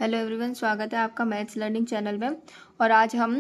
Hello everyone, स्वागत है आपका मैथ्स लर्निंग चैनल में। और आज हम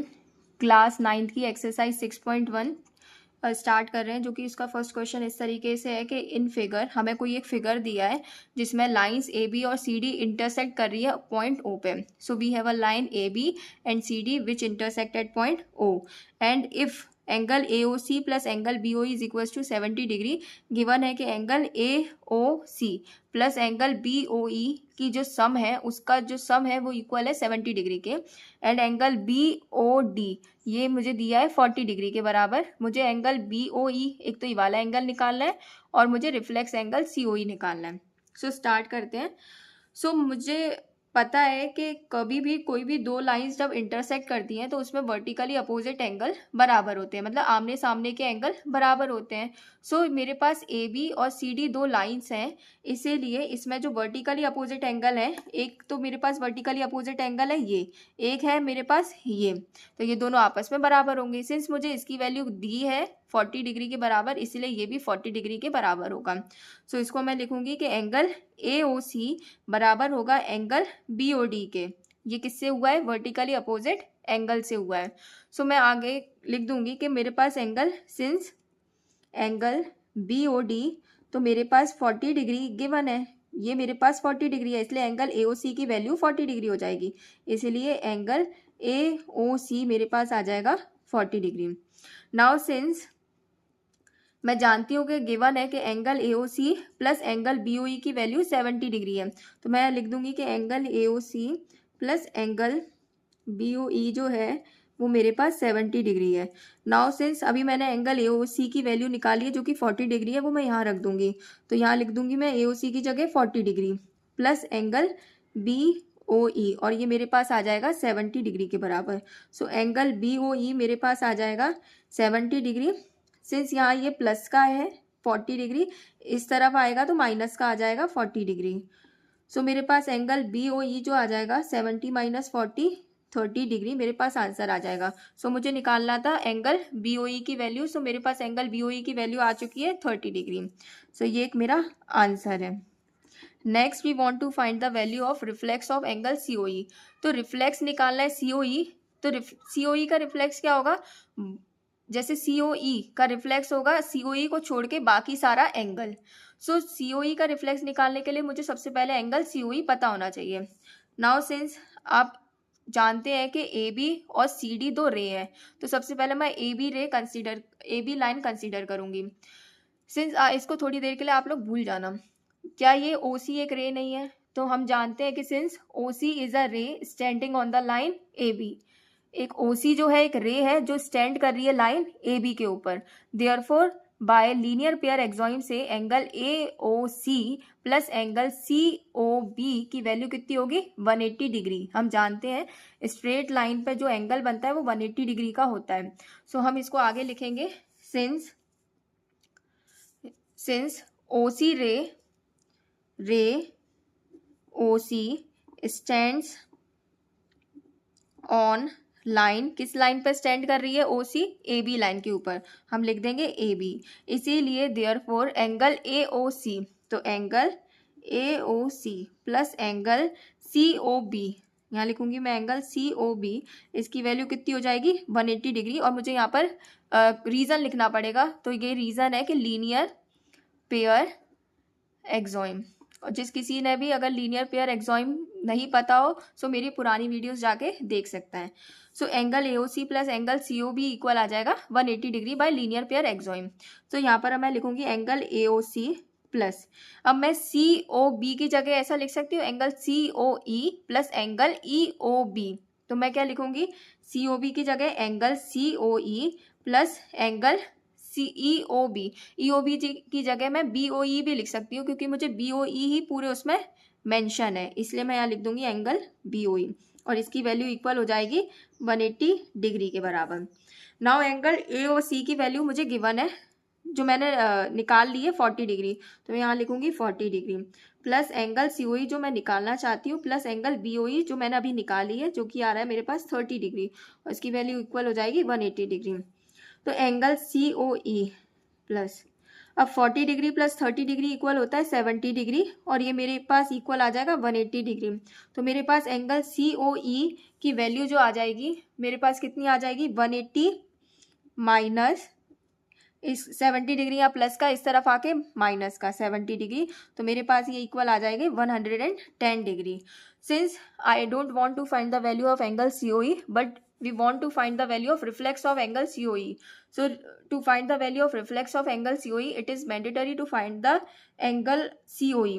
क्लास 9th की एक्सरसाइज 6.1 स्टार्ट कर रहे हैं, जो कि इसका फर्स्ट क्वेश्चन इस तरीके से है कि इन फिगर हमें कोई एक फिगर दिया है जिसमें लाइंस ए बी और सी डी इंटरसेक्ट कर रही है पॉइंट ओ पे। So we have a line A B and C D which intersect at point O, and if angle A O C plus angle B O is equal to 70 degree. Given है कि angle A O C plus angle B O E की जो सम है, उसका जो सम है वो equal है 70 डिग्री के, and angle B O D ये मुझे दिया है 40 डिग्री के बराबर। मुझे एंगल बी ओ ई, एक तो ये वाला एंगल निकालना है और मुझे रिफ्लेक्स एंगल सी ओ ई निकालना है। सो स्टार्ट करते हैं। सो मुझे पता है कि कभी भी कोई भी दो लाइंस जब इंटरसेक्ट करती हैं तो उसमें वर्टिकली अपोजिट एंगल बराबर होते हैं, मतलब आमने सामने के एंगल बराबर होते हैं। सो मेरे पास ए बी और सी डी दो लाइंस हैं, इसीलिए इसमें जो वर्टिकली अपोजिट एंगल है, एक तो मेरे पास वर्टिकली अपोजिट एंगल है ये, एक है मेरे पास ये, तो ये दोनों आपस में बराबर होंगे। सिंस मुझे इसकी वैल्यू दी है 40 डिग्री के बराबर, इसलिए ये भी 40 डिग्री के बराबर होगा। सो इसको मैं लिखूंगी कि एंगल ए ओ सी बराबर होगा एंगल बी ओ डी के। ये किससे हुआ है? वर्टिकली अपोजिट एंगल से हुआ है। सो मैं आगे लिख दूंगी कि मेरे पास angle, since angle B O D, तो मेरे पास 40 डिग्री गिवन है, ये मेरे पास 40 डिग्री है, इसलिए एंगल ए ओ सी की वैल्यू 40 डिग्री हो जाएगी। इसलिए एंगल ए ओ सी मेरे पास आ जाएगा 40 डिग्री। नाउ सिंस मैं जानती हूँ कि गिवन है कि angle A O C plus angle B O E की वैल्यू 70 डिग्री है, तो मैं लिख दूंगी कि angle A O C plus angle B O E जो है वो मेरे पास 70 डिग्री है। नाउ सिंस अभी मैंने एंगल ए ओ सी की वैल्यू निकाली है जो कि 40 डिग्री है, वो मैं यहाँ रख दूंगी, तो यहाँ लिख दूंगी मैं ए ओ सी की जगह 40 degree plus angle B O E, और ये मेरे पास आ जाएगा 70 डिग्री के बराबर। सो एंगल बी ओ ई मेरे पास आ जाएगा 70 डिग्री। सिंस यहाँ ये प्लस का है 40 डिग्री, इस तरफ आएगा तो माइनस का आ जाएगा 40 डिग्री। सो मेरे पास एंगल बी ओ ई जो आ जाएगा 70 माइनस 40, 30 डिग्री मेरे पास आंसर आ जाएगा। सो मुझे निकालना था एंगल बी ओ ई की वैल्यू। सो मेरे पास एंगल बी ओ ई की वैल्यू आ चुकी है 30 डिग्री। सो ये एक मेरा आंसर है। Next we want to find the value of reflex of angle C O E. तो रिफ्लेक्स निकालना है सी ओ ई, तो सी ओ ई का रिफ्लेक्स क्या होगा? जैसे सी ओ ई का रिफ्लेक्स होगा सी ओ ई को छोड़ के बाकी सारा एंगल। सो सी ओ ई का रिफ्लेक्स निकालने के लिए मुझे सबसे पहले एंगल सी ओ ई पता होना चाहिए। नाउ सिंस आप जानते हैं कि ए बी और सी डी दो रे है, तो सबसे पहले मैं ए बी लाइन कंसीडर करूंगी। सिंस इसको थोड़ी देर के लिए आप लोग भूल जाना, क्या ये ओ सी एक रे नहीं है? तो हम जानते हैं कि since O C is a ray standing on the line A B, एक ओ सी जो है एक रे है जो स्टैंड कर रही है लाइन ए बी के ऊपर। Therefore by linear pair axiom से angle A O C plus angle C O B की वैल्यू कितनी होगी? 180 डिग्री। हम जानते हैं स्ट्रेट लाइन पे जो एंगल बनता है वो 180 डिग्री का होता है। सो हम इसको आगे लिखेंगे, सिंस ओ सी रे ओ सी स्टैंड्स ऑन लाइन, किस लाइन पर स्टैंड कर रही है? ओ सी ए बी लाइन के ऊपर, हम लिख देंगे ए बी। इसीलिए therefore angle A O C, तो angle A O C plus angle C O B, यहाँ लिखूंगी मैं एंगल सी ओ बी, इसकी वैल्यू कितनी हो जाएगी? 180 डिग्री। और मुझे यहाँ पर रीज़न लिखना पड़ेगा, तो ये रीज़न है कि लीनियर पेयर एक्सॉइम। और जिस किसी ने भी अगर लीनियर पेयर एक्सॉइम नहीं पता हो सो मेरी पुरानी वीडियोस जाके देख सकता है। So angle A O C plus angle C O B equal आ जाएगा 180 degree by linear pair axiom. तो यहाँ पर मैं लिखूंगी angle A O C plus, अब मैं सी ओ बी की जगह ऐसा लिख सकती हूँ angle C O E plus angle E O B. तो मैं क्या लिखूंगी? सी ओ बी की जगह angle C O E plus angle C E O B. E O B की जगह मैं बी ओ ई भी लिख सकती हूँ, क्योंकि मुझे बी ओ ई ही पूरे उसमें मेंशन है, इसलिए मैं यहाँ लिख दूंगी एंगल बी ओ ई, और इसकी वैल्यू इक्वल हो जाएगी 180 डिग्री के बराबर। नाउ एंगल ए ओ सी की वैल्यू मुझे गिवन है, जो मैंने निकाल ली है 40 डिग्री, तो मैं यहाँ लिखूंगी 40 degree plus angle C O E जो मैं निकालना चाहती हूँ plus angle B O E जो मैंने अभी निकाली है, जो कि आ रहा है मेरे पास 30 डिग्री, और इसकी वैल्यू इक्वल हो जाएगी 180 डिग्री। तो angle C O E plus, अब 40 डिग्री प्लस 30 डिग्री इक्वल होता है 70 डिग्री, और ये मेरे पास इक्वल आ जाएगा 180 डिग्री। तो मेरे पास एंगल COE की वैल्यू जो आ जाएगी मेरे पास कितनी आ जाएगी, 180 माइनस इस 70 डिग्री या प्लस का इस तरफ आके माइनस का 70 डिग्री, तो मेरे पास ये इक्वल आ जाएगी 110 degree. Since I don't want to find the value of angle COE but we want to find the value of reflex of angle COE. So to find the value of reflex of angle COE, it is mandatory to find the angle COE.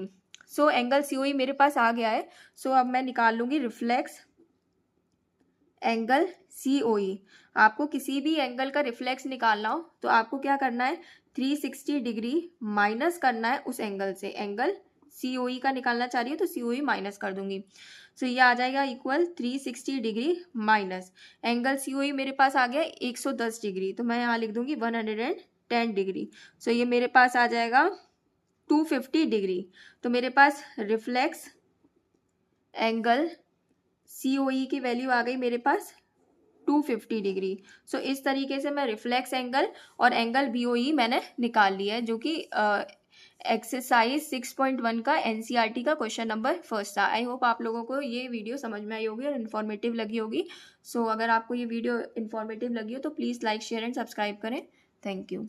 So angle COE मेरे पास आ गया है, so अब मैं निकाल लूँगी reflex angle COE। आपको किसी भी एंगल का रिफ्लेक्स निकालना हो तो आपको क्या करना है, 360 डिग्री माइनस करना है उस एंगल से। एंगल COE का निकालना चाह रही है तो COE माइनस कर दूंगी। सो ये आ जाएगा equal 360 degree minus angle COE मेरे पास आ गया 110 डिग्री, तो मैं यहाँ लिख दूंगी 110 डिग्री। सो ये मेरे पास आ जाएगा 250 डिग्री। तो मेरे पास रिफ्लेक्स एंगल COE की वैल्यू आ गई मेरे पास 250 डिग्री। सो इस तरीके से मैं रिफ्लेक्स एंगल और एंगल BOE मैंने निकाल लिया है, जो कि एक्सरसाइज 6.1 का NCERT का क्वेश्चन नंबर फर्स्ट था। आई होप आप लोगों को ये वीडियो समझ में आई होगी और इन्फॉर्मेटिव लगी होगी। सो अगर आपको ये वीडियो इन्फॉर्मेटिव लगी हो तो please like share and subscribe करें। Thank you.